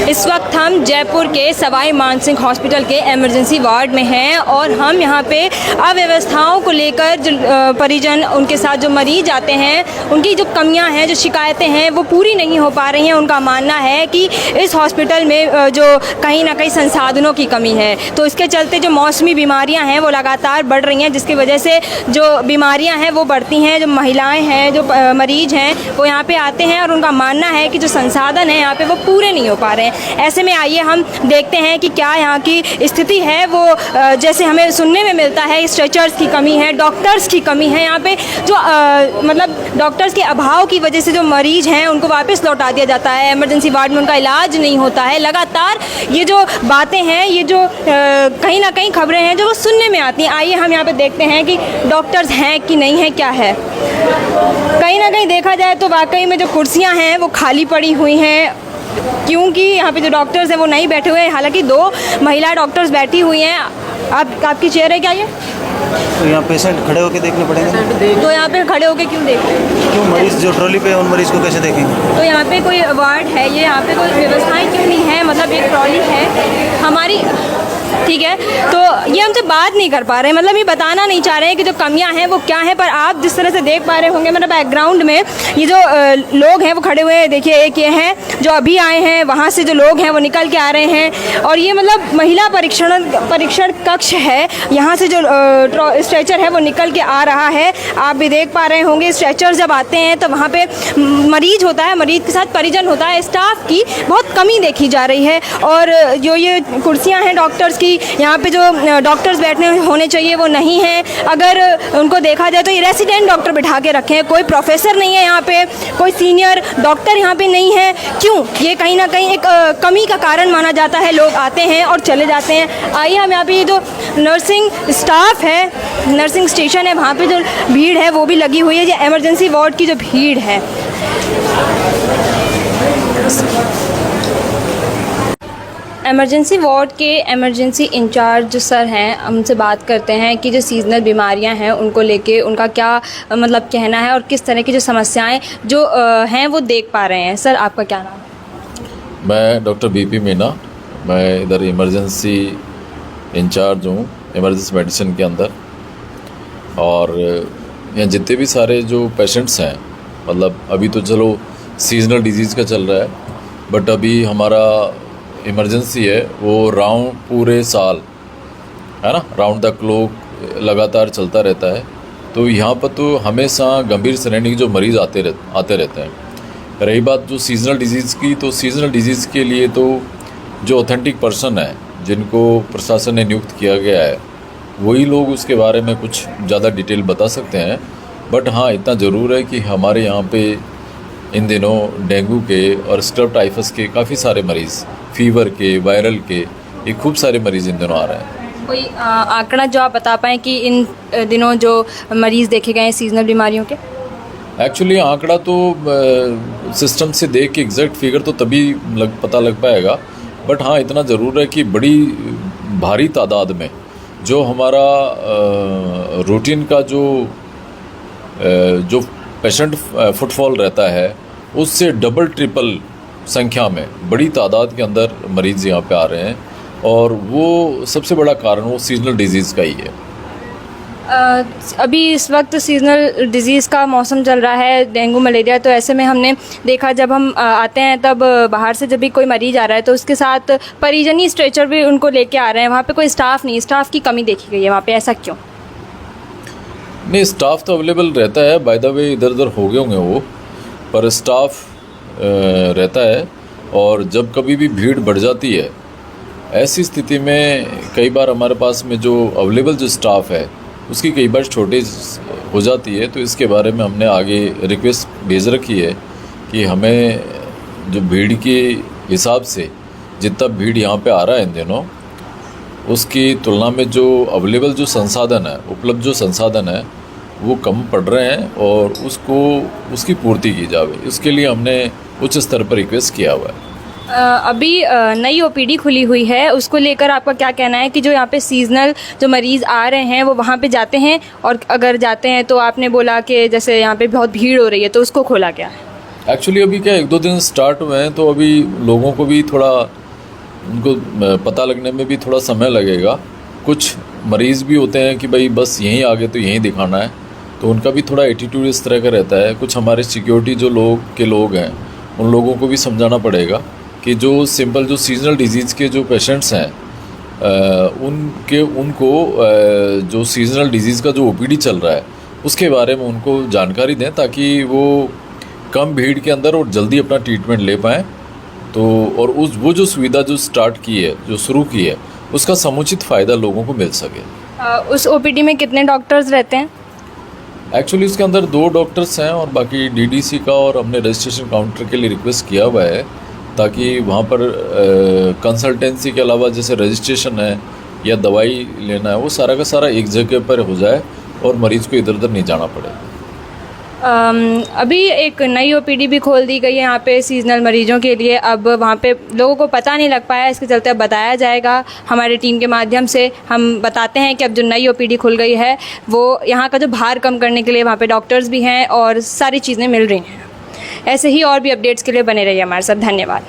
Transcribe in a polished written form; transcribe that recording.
इस वक्त हम जयपुर के सवाई मानसिंह हॉस्पिटल के इमरजेंसी वार्ड में हैं और हम यहाँ पे अव्यवस्थाओं को लेकर जो परिजन उनके साथ जो मरीज आते हैं उनकी जो कमियां हैं, जो शिकायतें हैं वो पूरी नहीं हो पा रही हैं। उनका मानना है कि इस हॉस्पिटल में जो कहीं ना कहीं संसाधनों की कमी है, तो इसके चलते जो मौसमी बीमारियाँ हैं वो लगातार बढ़ रही हैं, जिसकी वजह से जो बीमारियाँ हैं वो बढ़ती हैं। जो महिलाएँ हैं, जो मरीज हैं, वो यहाँ पे आते हैं और उनका मानना है कि जो संसाधन है यहाँ पे वो पूरे नहीं हो पा रहे हैं। ऐसे में आइए हम देखते हैं कि क्या यहाँ की स्थिति है। वो जैसे हमें सुनने में मिलता है स्ट्रेचर्स की कमी है, डॉक्टर्स की कमी है यहाँ पे, जो मतलब डॉक्टर्स के अभाव की वजह से जो मरीज हैं उनको वापस लौटा दिया जाता है, इमरजेंसी वार्ड में उनका इलाज नहीं होता है। लगातार ये जो बातें हैं, ये जो कहीं ना कहीं खबरें हैं जो वो सुनने में आती हैं। आइए हम यहाँ पे देखते हैं कि डॉक्टर्स हैं कि नहीं है, क्या है। कहीं ना कहीं देखा जाए तो वाकई में जो कुर्सियाँ हैं वो खाली पड़ी हुई हैं, क्योंकि यहाँ पे जो डॉक्टर्स हैं वो नहीं बैठे हुए हैं। हालांकि 2 महिला डॉक्टर्स बैठी हुई हैं। आपकी चेयर है क्या ये? तो यहाँ पेशेंट खड़े होकर देखने पड़ेंगे। तो यहाँ पे खड़े होकर क्यों देख रहे हैं? क्यों मरीज जो ट्रॉली पे है उन मरीज को कैसे देखेंगे? तो यहाँ पे कोई वार्ड है, ये यहाँ पे कोई व्यवस्थाएं क्यों नहीं है? मतलब एक ट्रॉली है हमारी, ठीक है, तो ये हमसे बात नहीं कर पा रहे हैं, मतलब ये बताना नहीं चाह रहे हैं कि जो कमियां हैं वो क्या हैं। पर आप जिस तरह से देख पा रहे होंगे मेरे बैकग्राउंड में, ये जो लोग हैं वो खड़े हुए हैं। देखिए, एक ये हैं जो अभी आए हैं, वहाँ से जो लोग हैं वो निकल के आ रहे हैं। और ये मतलब महिला परीक्षण कक्ष है। यहाँ से जो स्ट्रेचर है वो निकल के आ रहा है। आप भी देख पा रहे होंगे, स्ट्रेचर जब आते हैं तो वहाँ पे मरीज होता है, मरीज के साथ परिजन होता है। स्टाफ की बहुत कमी देखी जा रही है। और जो ये कुर्सियाँ हैं डॉक्टर्स की, यहाँ पे जो डॉक्टर्स बैठने होने चाहिए वो नहीं है। अगर उनको देखा जाए तो ये रेसिडेंट डॉक्टर बिठा के रखे हैं, कोई प्रोफेसर नहीं है यहाँ पे, कोई सीनियर डॉक्टर यहाँ पे नहीं है। क्यों? ये कहीं ना कहीं एक कमी का कारण माना जाता है। लोग आते हैं और चले जाते हैं। आइए हम यहाँ पे जो नर्सिंग स्टाफ है, नर्सिंग स्टेशन है, वहाँ पे जो भीड़ है वो भी लगी हुई है। ये इमरजेंसी वार्ड की जो भीड़ है, इमरजेंसी वार्ड के इमरजेंसी इंचार्ज जो सर हैं, हमसे बात करते हैं कि जो सीजनल बीमारियां हैं उनको लेके उनका क्या मतलब कहना है और किस तरह की जो समस्याएं जो हैं वो देख पा रहे हैं। सर, आपका क्या नाम है? मैं डॉक्टर BP मीना, मैं इधर इमरजेंसी इंचार्ज हूँ इमरजेंसी मेडिसिन के अंदर। और यहाँ जितने भी सारे जो पेशेंट्स हैं, मतलब अभी तो चलो सीजनल डिजीज़ का चल रहा है, बट अभी हमारा इमरजेंसी है वो राउंड पूरे साल है ना, राउंड द क्लॉक लगातार चलता रहता है। तो यहाँ पर तो हमेशा गंभीर श्रेणी के जो मरीज़ आते रहते हैं। रही बात जो सीजनल डिजीज़ की, तो सीजनल डिजीज़ के लिए तो जो ऑथेंटिक पर्सन है जिनको प्रशासन ने नियुक्त किया गया है वही लोग उसके बारे में कुछ ज़्यादा डिटेल बता सकते हैं। बट हाँ, इतना ज़रूर है कि हमारे यहाँ पे इन दिनों डेंगू के और स्क्रब टाइफस के काफ़ी सारे मरीज़, फीवर के, वायरल के, ये खूब सारे मरीज़ इन दिनों आ रहे हैं। कोई आंकड़ा जो आप बता पाएँ कि इन दिनों जो मरीज़ देखे गए हैं सीजनल बीमारियों के? एक्चुअली आंकड़ा तो सिस्टम से देख के एग्जैक्ट फिगर तो तभी पता लग पाएगा। बट हाँ, इतना ज़रूर है कि बड़ी भारी तादाद में जो हमारा रूटीन का जो पेशेंट फुटफॉल रहता है उससे डबल ट्रिपल संख्या में बड़ी तादाद के अंदर मरीज़ यहाँ पे आ रहे हैं। और वो सबसे बड़ा कारण वो सीजनल डिजीज़ का ही है। अभी इस वक्त सीजनल डिज़ीज़ का मौसम चल रहा है, डेंगू मलेरिया। तो ऐसे में हमने देखा जब हम आते हैं तब बाहर से जब भी कोई मरीज़ आ रहा है तो उसके साथ परिजनी स्ट्रेचर भी उनको लेके आ रहे हैं। वहाँ पे कोई स्टाफ नहीं, स्टाफ की कमी देखी गई है वहाँ पे, ऐसा क्यों? नहीं, स्टाफ तो अवेलेबल रहता है। बाय द वे इधर उधर हो गए होंगे वो, पर स्टाफ रहता है। और जब कभी भी भीड़ बढ़ जाती है ऐसी स्थिति में कई बार हमारे पास में जो अवेलेबल जो स्टाफ है उसकी कई बार शॉर्टेज हो जाती है। तो इसके बारे में हमने आगे रिक्वेस्ट भेज रखी है कि हमें जो भीड़ के हिसाब से जितना भीड़ यहाँ पे आ रहा है इन दिनों, उसकी तुलना में जो अवेलेबल जो संसाधन है, उपलब्ध जो संसाधन है वो कम पड़ रहे हैं और उसकी पूर्ति की जाए, इसके लिए हमने उच्च स्तर पर रिक्वेस्ट किया हुआ है। अभी नई OPD खुली हुई है, उसको लेकर आपका क्या कहना है कि जो यहाँ पे सीजनल जो मरीज़ आ रहे हैं वो वहाँ पे जाते हैं, और अगर जाते हैं तो आपने बोला कि जैसे यहाँ पे बहुत भीड़ हो रही है तो उसको खोला गया है? एक्चुअली अभी क्या 1-2 दिन स्टार्ट हुए हैं, तो अभी लोगों को भी थोड़ा उनको पता लगने में भी थोड़ा समय लगेगा। कुछ मरीज़ भी होते हैं कि भाई बस यहीं आ गए तो यहीं दिखाना है, तो उनका भी थोड़ा एटीट्यूड इस तरह का रहता है। कुछ हमारे सिक्योरिटी जो लोग हैं, उन लोगों को भी समझाना पड़ेगा कि जो सिंपल जो सीजनल डिजीज़ के जो पेशेंट्स हैं उनको जो सीजनल डिजीज़ का जो ओपीडी चल रहा है उसके बारे में उनको जानकारी दें, ताकि वो कम भीड़ के अंदर और जल्दी अपना ट्रीटमेंट ले पाएँ। तो और वो जो सुविधा जो स्टार्ट की है, जो शुरू की है, उसका समुचित फ़ायदा लोगों को मिल सके। उस ओपीडी में कितने डॉक्टर्स रहते हैं? एक्चुअली इसके अंदर 2 डॉक्टर्स हैं और बाकी डीडीसी का, और हमने रजिस्ट्रेशन काउंटर के लिए रिक्वेस्ट किया हुआ है ताकि वहाँ पर कंसल्टेंसी के अलावा जैसे रजिस्ट्रेशन है या दवाई लेना है, वो सारा का सारा एक जगह पर हो जाए और मरीज़ को इधर उधर नहीं जाना पड़े। अभी एक नई ओपीडी भी खोल दी गई है यहाँ पे सीजनल मरीजों के लिए। अब वहाँ पे लोगों को पता नहीं लग पाया, इसके चलते अब बताया जाएगा। हमारी टीम के माध्यम से हम बताते हैं कि अब जो नई ओपीडी खुल गई है वो यहाँ का जो भार कम करने के लिए वहाँ पे डॉक्टर्स भी हैं और सारी चीज़ें मिल रही हैं। ऐसे ही और भी अपडेट्स के लिए बने रहिए हमारे साथ। धन्यवाद।